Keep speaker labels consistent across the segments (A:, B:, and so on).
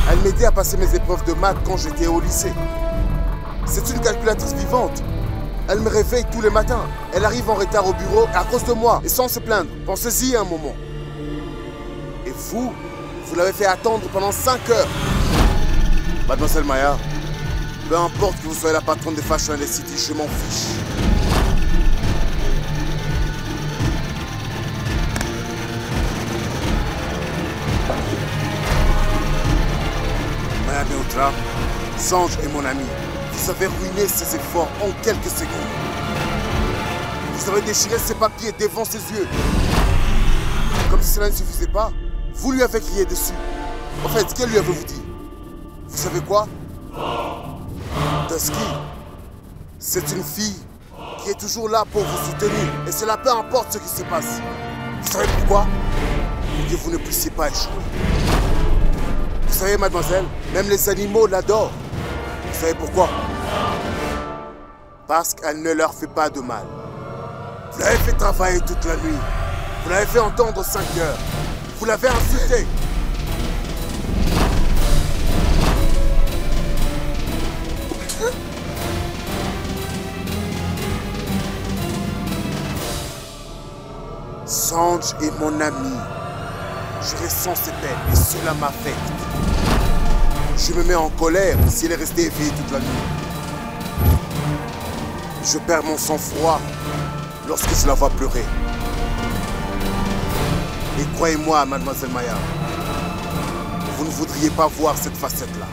A: Elle m'aidait à passer mes épreuves de maths quand j'étais au lycée. C'est une calculatrice vivante. Elle me réveille tous les matins. Elle arrive en retard au bureau à cause de moi et sans se plaindre. Pensez-y un moment. Et vous l'avez fait attendre pendant 5 heures. Mademoiselle Maya, peu importe que vous soyez la patronne des Fashion and the City, je m'en fiche. Maya Neutra, Sanj est mon ami. Vous avez ruiné ses efforts en quelques secondes. Vous avez déchiré ses papiers devant ses yeux. Comme si cela ne suffisait pas, vous lui avez crié dessus. En fait, qu'elle lui avez-vous dit? Vous savez quoi? Dusky, c'est une fille qui est toujours là pour vous soutenir. Et cela peu importe ce qui se passe. Vous savez pourquoi? Pour que vous ne puissiez pas échouer. Vous savez, mademoiselle, même les animaux l'adorent. Vous savez pourquoi? Parce qu'elle ne leur fait pas de mal. Vous l'avez fait travailler toute la nuit. Vous l'avez fait entendre 5 heures. Vous l'avez insulté. Sanj est mon ami. Je ressens ses peines et cela m'affecte. Je me mets en colère s'il est resté éveillé toute la nuit. Je perds mon sang-froid lorsque je la vois pleurer. Et croyez-moi, mademoiselle Maya, vous ne voudriez pas voir cette facette-là.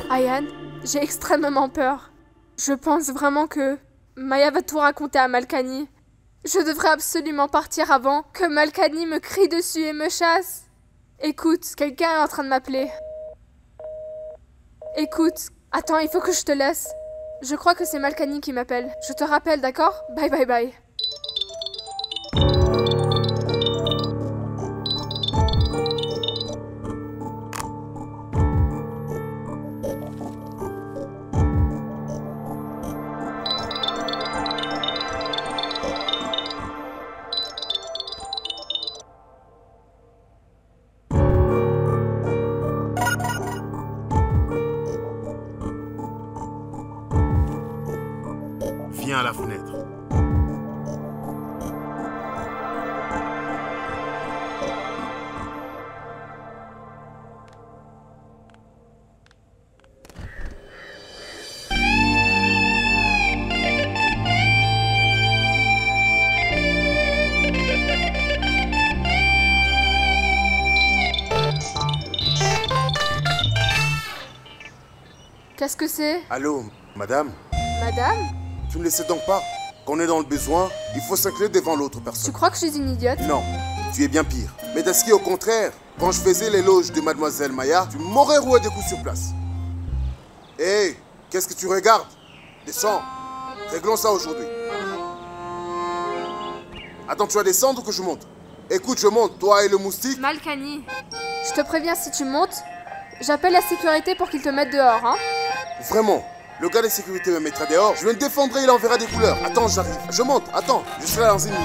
B: Ayan, j'ai extrêmement peur. Je pense vraiment que Maya va tout raconter à Malkani. Je devrais absolument partir avant que Malkani me crie dessus et me chasse. Écoute, quelqu'un est en train de m'appeler. Écoute, attends, il faut que je te laisse. Je crois que c'est Malkani qui m'appelle. Je te rappelle, d'accord? Bye bye bye.
A: Viens à la fenêtre.
B: Qu'est-ce que c'est?
A: Allô, madame?
B: Madame?
A: Tu ne le sais donc pas? Quand on est dans le besoin, il faut s'incliner devant l'autre
B: Tu
A: personne.
B: crois que je suis une idiote?
A: Non, tu es bien pire. Mais Dusky, au contraire, quand je faisais l'éloge de mademoiselle Maya, tu m'aurais roué des coups sur place. Hé, qu'est-ce que tu regardes? Descends. Réglons ça aujourd'hui. Attends, tu vas descendre ou que je monte? Écoute, je monte, toi et le moustique.
B: Malkani, je te préviens, si tu montes, j'appelle la sécurité pour qu'ils te mettent dehors, hein?
A: Vraiment, le gars de sécurité me mettra dehors, je le défendrai, il enverra des couleurs. Attends, j'arrive. Je monte, attends, je serai là dans 1 minute.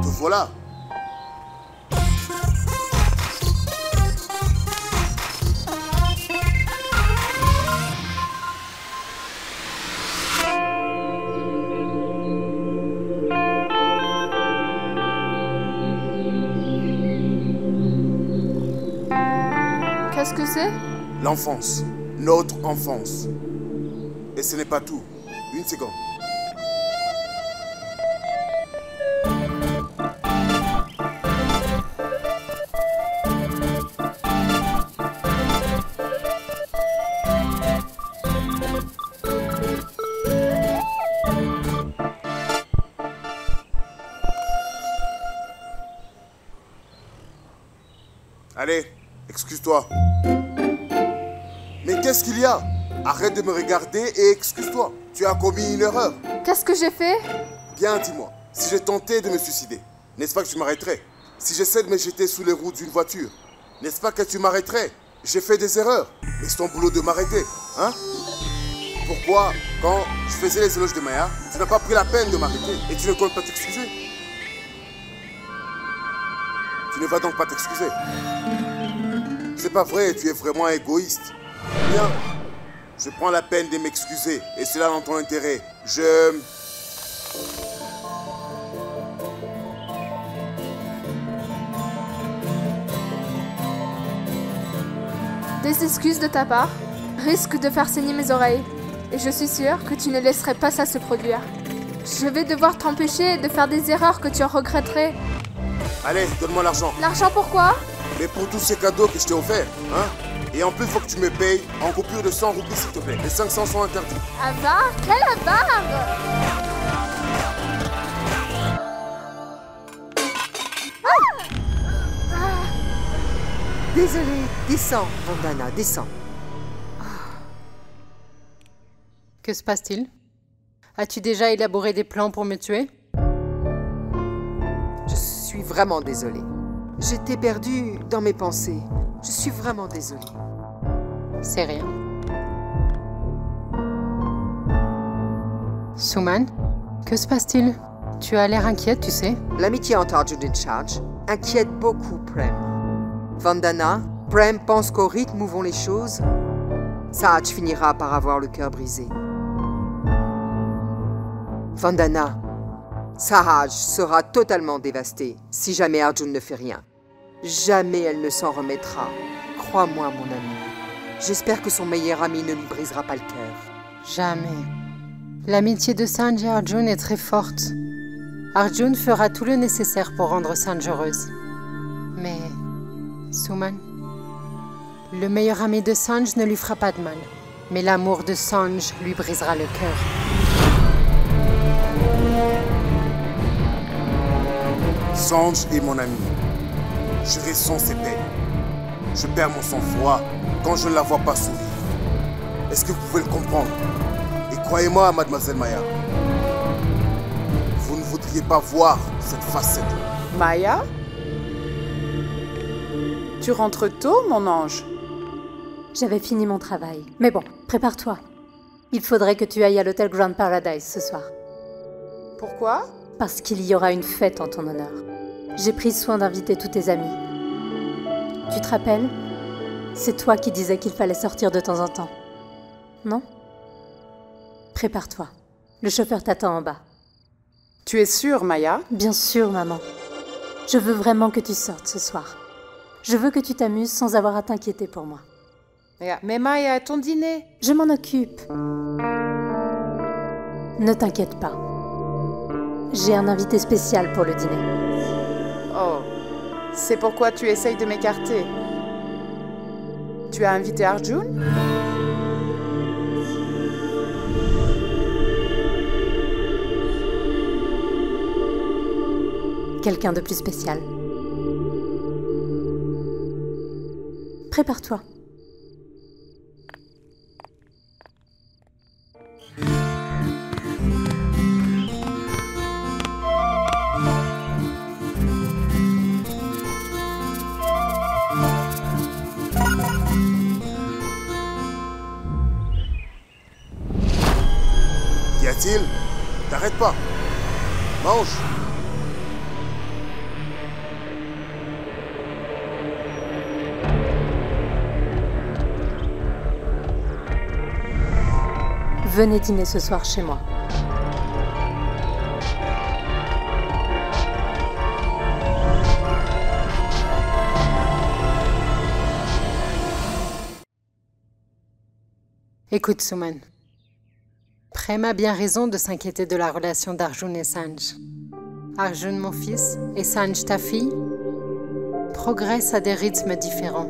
A: Te voilà.
B: sais ce que c'est?
A: L'enfance. Notre enfance. Et ce n'est pas tout. Une seconde. Allez, excuse-toi. Mais qu'est-ce qu'il y a? Arrête de me regarder et excuse-toi. Tu as commis une erreur.
B: Qu'est-ce que j'ai fait?
A: Bien, dis-moi. Si j'ai tenté de me suicider, n'est-ce pas que tu m'arrêterais? Si j'essaie de me jeter sous les roues d'une voiture, n'est-ce pas que tu m'arrêterais? J'ai fait des erreurs. Mais c'est ton boulot de m'arrêter, hein? Pourquoi, quand je faisais les éloges de Maya, tu n'as pas pris la peine de m'arrêter et tu ne comptes pas t'excuser? Tu ne vas donc pas t'excuser. C'est pas vrai, tu es vraiment égoïste. Bien, je prends la peine de m'excuser et cela dans ton intérêt.
B: Des excuses de ta part risquent de faire saigner mes oreilles. Et je suis sûre que tu ne laisserais pas ça se produire. Je vais devoir t'empêcher de faire des erreurs que tu regretterais.
A: Allez, donne-moi l'argent.
B: L'argent pourquoi?
A: Mais pour tous ces cadeaux que je t'ai offerts, hein? Et en plus, il faut que tu me payes en coupure de 100 roupies, s'il te plaît. Les 500 sont interdits.
B: Avare? Quel avare?
C: Désolé, descends, Vandana, descends.
D: Que se passe-t-il? As-tu déjà élaboré des plans pour me tuer?
C: Je suis vraiment désolée. J'étais perdue dans mes pensées. Je suis vraiment désolée.
D: C'est rien. Suman, que se passe-t-il? Tu as l'air inquiète, tu sais.
C: L'amitié entre Arjun et Charge inquiète beaucoup Prem. Vandana, Prem pense qu'au rythme où vont les choses, Sahaj finira par avoir le cœur brisé. Vandana, Sahaj sera totalement dévastée si jamais Arjun ne fait rien. Jamais elle ne s'en remettra. Crois-moi, mon ami. J'espère que son meilleur ami ne lui brisera pas le cœur.
D: Jamais. L'amitié de Sanj et Arjun est très forte. Arjun fera tout le nécessaire pour rendre Sanj heureuse. Mais, Suman, le meilleur ami de Sanj ne lui fera pas de mal. Mais l'amour de Sanj lui brisera le cœur.
A: Sanj est mon ami. Je ressens ses peines. Je perds mon sang-froid quand je ne la vois pas sourire. Est-ce que vous pouvez le comprendre? Et croyez-moi, mademoiselle Maya, vous ne voudriez pas voir cette facette.
E: Maya? Tu rentres tôt, mon ange?
F: J'avais fini mon travail. Mais bon, prépare-toi. Il faudrait que tu ailles à l'hôtel Grand Paradise ce soir.
E: Pourquoi?
F: Parce qu'il y aura une fête en ton honneur. J'ai pris soin d'inviter tous tes amis. Tu te rappelles? C'est toi qui disais qu'il fallait sortir de temps en temps. Non? Prépare-toi. Le chauffeur t'attend en bas.
E: Tu es sûre, Maya?
F: Bien sûr, maman. Je veux vraiment que tu sortes ce soir. Je veux que tu t'amuses sans avoir à t'inquiéter pour moi.
E: Mais Maya, ton dîner?
F: Je m'en occupe. Ne t'inquiète pas. J'ai un invité spécial pour le dîner.
E: Oh, c'est pourquoi tu essayes de m'écarter. Tu as invité Arjun?
F: Quelqu'un de plus spécial. Prépare-toi.
A: Qu'y a-t-il? T'arrêtes pas. Mange.
F: Venez dîner ce soir chez moi.
D: Écoute, Suman. Prem a bien raison de s'inquiéter de la relation d'Arjun et Sanj. Arjun, mon fils, et Sanj, ta fille, progressent à des rythmes différents.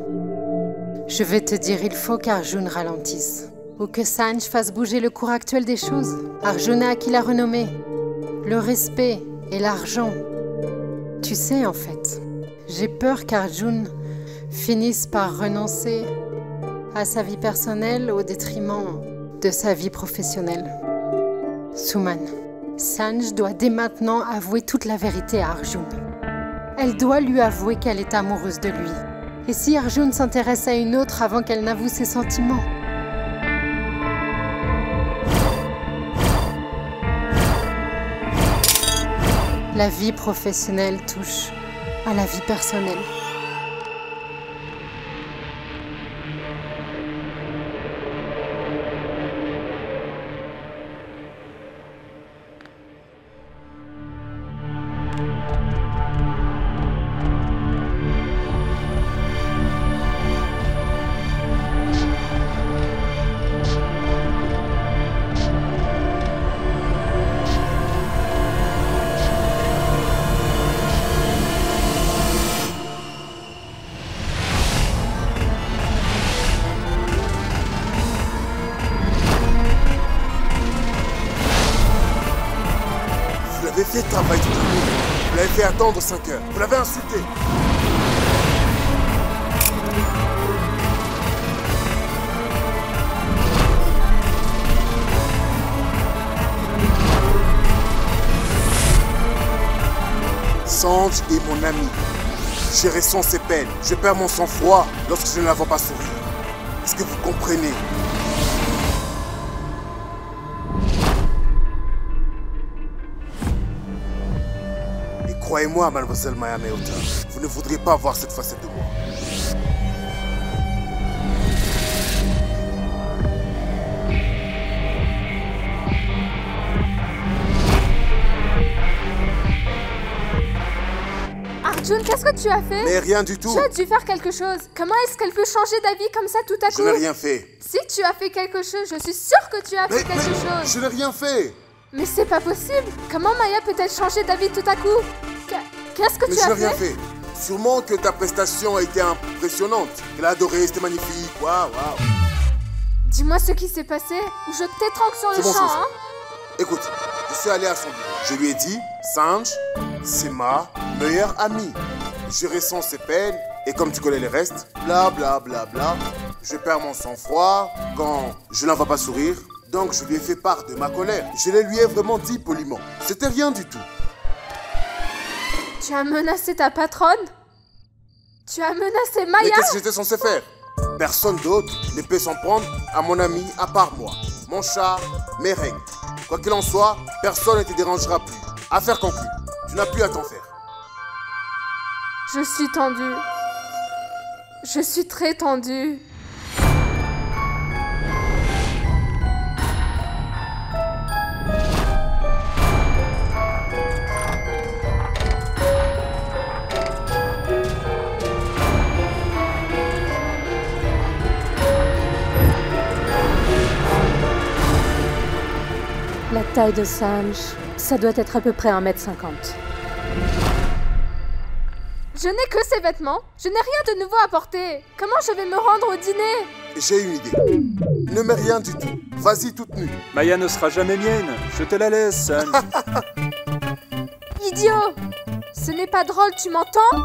D: Je vais te dire, il faut qu'Arjun ralentisse, ou que Sanj fasse bouger le cours actuel des choses. Arjun a acquis la renommée, le respect et l'argent. Tu sais, en fait, j'ai peur qu'Arjun finisse par renoncer à sa vie personnelle au détriment de sa vie professionnelle. Suman, Sanj doit dès maintenant avouer toute la vérité à Arjun. Elle doit lui avouer qu'elle est amoureuse de lui. Et si Arjun s'intéresse à une autre avant qu'elle n'avoue ses sentiments? La vie professionnelle touche à la vie personnelle.
A: Vous l'avez fait travailler toute la nuit. Vous l'avez fait attendre 5 heures. Vous l'avez insulté. Sanj est mon ami. Je ressens ses peines. Je perds mon sang-froid lorsque je ne la vois pas sourire. Est-ce que vous comprenez? Croyez-moi, mademoiselle Maya Meota, vous ne voudrez pas voir cette facette de moi.
B: Arjun, qu'est-ce que tu as fait?
A: Mais rien du tout.
B: Tu as dû faire quelque chose. Comment est-ce qu'elle peut changer d'avis comme ça tout à coup?
A: Je n'ai rien fait.
B: Si tu as fait quelque chose, je suis sûre que tu as fait quelque chose.
A: Je n'ai rien fait.
B: Mais c'est pas possible. Comment Maya peut-elle changer d'avis tout à coup? Qu'est-ce que tu as fait?
A: Mais je n'ai rien fait. Sûrement que ta prestation a été impressionnante. Elle a adoré, c'était magnifique. Waouh, waouh.
B: Dis-moi ce qui s'est passé ou je t'étrangle sur le
A: bon,
B: champ,
A: hein. Écoute, je suis allé à son bureau. Je lui ai dit, Sanj, c'est ma meilleure amie. Je ressens ses peines et comme tu connais les restes, bla bla bla bla, je perds mon sang-froid quand je n'en vois pas sourire. Donc je lui ai fait part de ma colère. Je le lui ai vraiment dit poliment. C'était rien du tout.
B: Tu as menacé ta patronne? Tu as menacé Maya?
A: Mais qu'est-ce que j'étais censé faire? Personne d'autre ne peut s'en prendre à mon ami à part moi. Mon chat, mes règles. Quoi qu'il en soit, personne ne te dérangera plus. Affaire conclue. Tu n'as plus à t'en faire.
B: Je suis tendue. Je suis très tendue.
F: La taille de Sanj, ça doit être à peu près 1m50.
B: Je n'ai que ces vêtements. Je n'ai rien de nouveau à porter. Comment je vais me rendre au dîner?
A: J'ai une idée. Ne mets rien du tout. Vas-y toute nue.
G: Maya ne sera jamais mienne. Je te la laisse, Sanj.
B: Idiot! Ce n'est pas drôle, tu m'entends?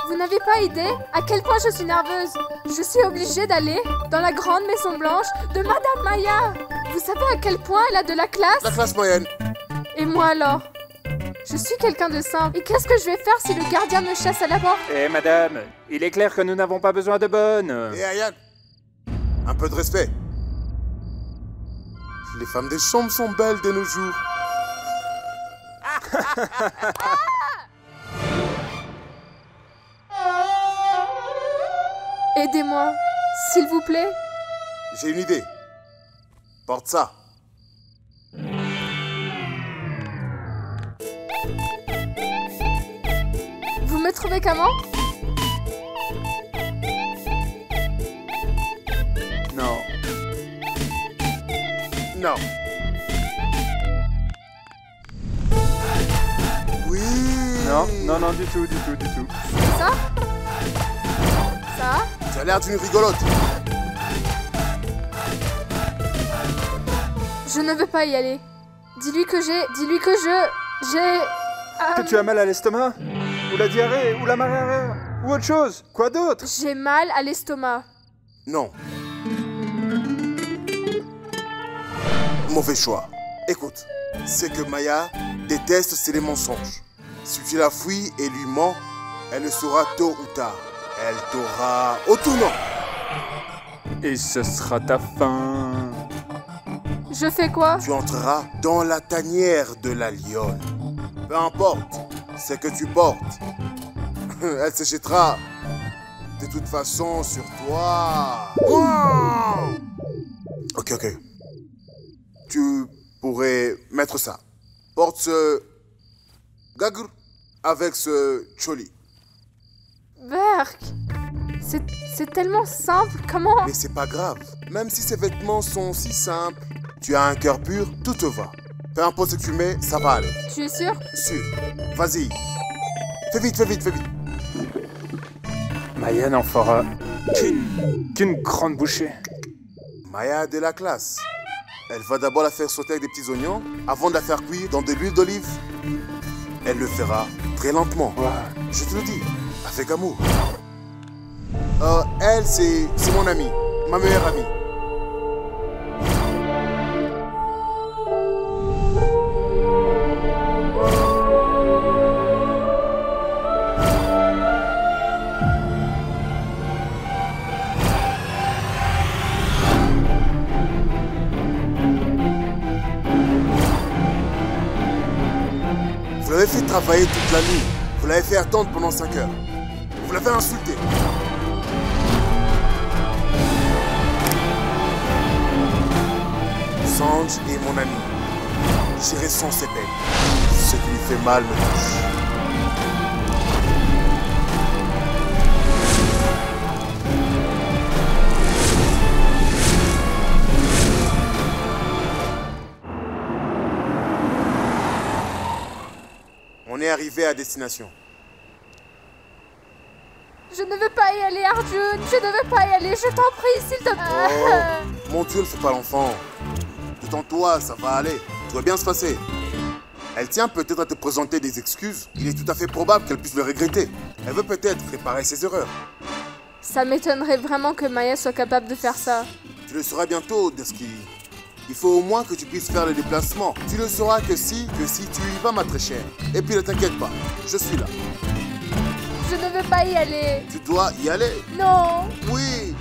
B: Vous n'avez pas idée à quel point je suis nerveuse. Je suis obligée d'aller dans la grande maison blanche de Madame Maya. Vous savez à quel point elle a de la classe?
A: La classe moyenne.
B: Et moi alors? Je suis quelqu'un de simple. Et qu'est-ce que je vais faire si le gardien me chasse à la porte?
G: Eh madame, il est clair que nous n'avons pas besoin de bonnes.
A: Et Ayane, un peu de respect. Les femmes des chambres sont belles de nos jours.
B: Aidez-moi, s'il vous plaît.
A: J'ai une idée. Porte ça.
B: Vous me trouvez comment?
G: Non.
A: Non. Oui.
G: Non, du tout.
B: C'est ça? Ça?
A: Tu as l'air d'une rigolote.
B: Je ne veux pas y aller. Dis-lui que j'ai...
G: Que tu as mal à l'estomac? Ou la diarrhée? Ou la malaria? Ou autre chose? Quoi d'autre?
B: J'ai mal à l'estomac.
A: Non. Mauvais choix. Écoute, c'est que Maya déteste c'est les mensonges. Si tu la fuis et lui mens, elle le saura tôt ou tard. Elle t'aura au tournant.
G: Et ce sera ta fin.
B: Je fais quoi?
A: Tu entreras dans la tanière de la lionne. Peu importe ce que tu portes. Elle se jettera de toute façon sur toi. Wow. Ok. Tu pourrais mettre ça. Porte ce gagre avec ce choli.
B: Berk, c'est tellement simple, comment?
A: Mais c'est pas grave. Même si ces vêtements sont si simples, tu as un cœur pur, tout te va. Peu importe ce que tu mets, ça va aller.
B: Tu es sûr?
A: Sûr. Vas-y. Fais vite.
G: Maya n'en fera qu'une grande bouchée.
A: Maya a de la classe. Elle va d'abord la faire sauter avec des petits oignons avant de la faire cuire dans de l'huile d'olive. Elle le fera très lentement.
G: Ouais.
A: Je te le dis, avec amour. Elle, c'est mon amie, ma meilleure amie. Vous l'avez fait travailler toute la nuit. Vous l'avez fait attendre pendant 5 heures. Vous l'avez insulté. Sanj est mon ami. J'irai sans ses peines. Ce qui lui fait mal me touche. On est arrivé à destination.
B: Je ne veux pas y aller, Arjun. Je ne veux pas y aller. Je t'en prie, s'il te plaît.
A: Oh, mon Dieu, ne fais pas l'enfant. Détends-toi, ça va aller. Tout va bien se passer. Elle tient peut-être à te présenter des excuses. Il est tout à fait probable qu'elle puisse le regretter. Elle veut peut-être réparer ses erreurs.
B: Ça m'étonnerait vraiment que Maya soit capable de faire ça.
A: Tu le sauras bientôt, Desky. Il faut au moins que tu puisses faire le déplacement. Tu le sauras que si tu y vas, ma très chère. Et puis ne t'inquiète pas, je suis là.
B: Je ne veux pas y aller.
A: Tu dois y aller.
B: Non.
A: Oui.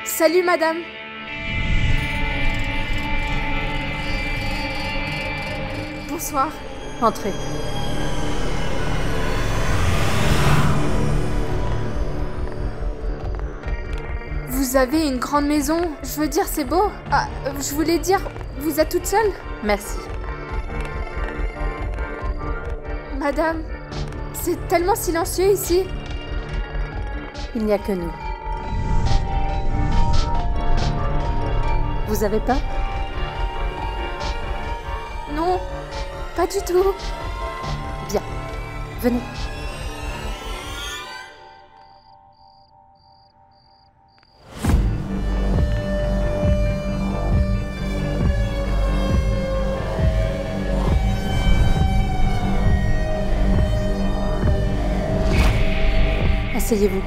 B: Salut, madame. Bonsoir.
F: Entrez.
B: Vous avez une grande maison. Je veux dire, c'est beau. Ah, je voulais dire, vous êtes toute seule?
F: Merci.
B: Madame, c'est tellement silencieux ici.
F: Il n'y a que nous. Vous avez peur?
B: Non, pas du tout.
F: Bien. Venez. Asseyez-vous.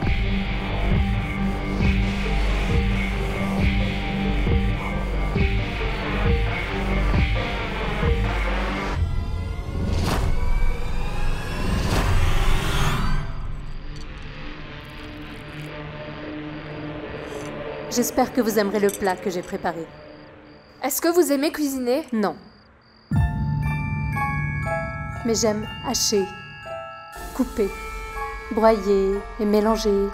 F: J'espère que vous aimerez le plat que j'ai préparé.
B: Est-ce que vous aimez cuisiner?
F: Non. Mais j'aime hacher, couper, broyer et mélanger.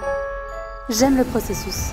F: J'aime le processus.